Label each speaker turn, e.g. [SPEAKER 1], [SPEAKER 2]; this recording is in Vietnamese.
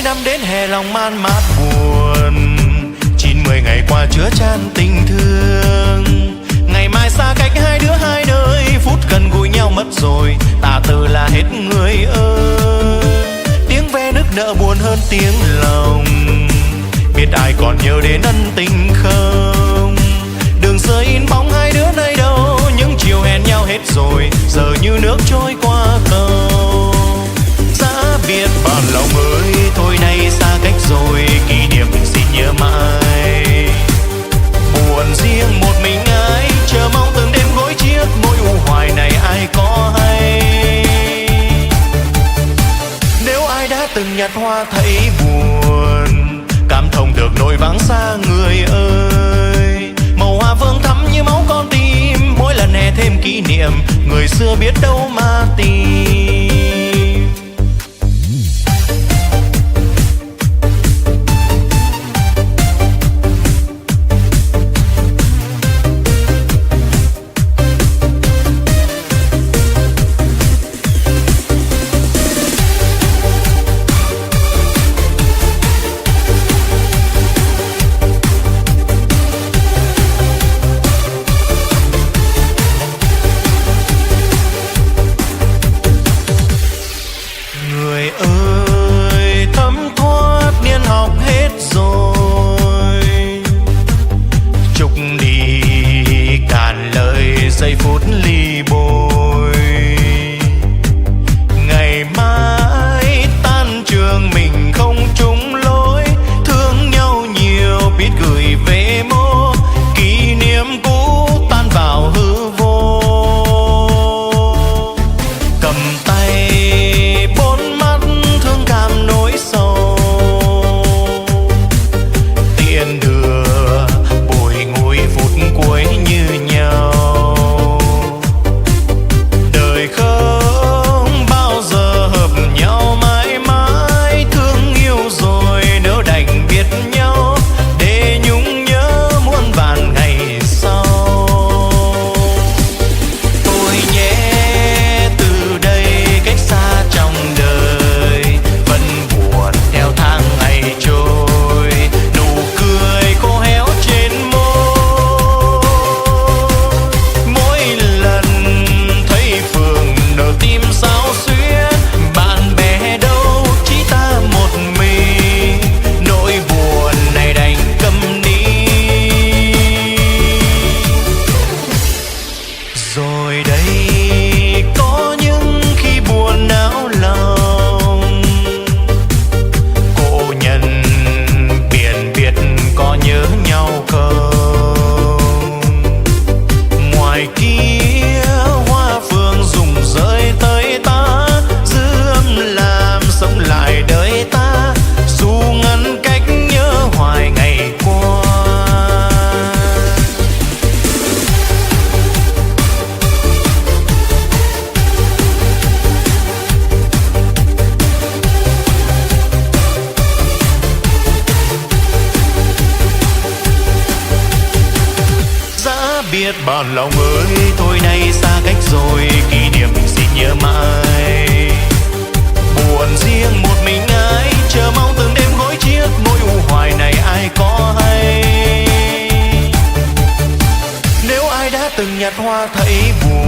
[SPEAKER 1] năm đến hè lòng man mát buồn. 90 ngày qua chứa chan tình thương. Ngày mai xa cách hai đứa hai nơi, phút gần gũi nhau mất rồi, tả từ là hết người ơi. Tiếng ve nức nở buồn hơn tiếng lòng, biết ai còn nhớ đến ân tình không? Đường xưa in bóng hai đứa nơi đâu, những chiều hẹn nhau hết rồi, giờ như nước trôi qua cầu. Giá biệt bạn lòng ơi, thôi nay xa cách rồi, kỷ niệm mình xin nhớ mãi. Buồn riêng một mình ai, chờ mong từng đêm gối chiếc, mối u hoài này ai có hay? Nếu ai đã từng nhặt hoa thấy buồn, cảm thông được nỗi vắng xa người ơi. Màu hoa vương thắm như máu con tim, mỗi lần hè thêm kỷ niệm, người xưa biết đâu mà tìm. Giây phút ly bồi, ngày mai tan trường mình không chung lối, thương nhau nhiều biết gửi về mô, kỷ niệm cũ tan vào hư vô. Cầm tay bốn mắt thương cảm nỗi sầu, tiễn đưa bồi ngùi phút cuối như nhau. Biết bạn lòng ơi, thôi nay xa cách rồi, kỷ niệm mình xin nhớ mãi. Buồn riêng một mình ai, chờ mong từng đêm gối chiếc, mối u hoài này ai có hay? Nếu ai đã từng nhặt hoa thấy buồn,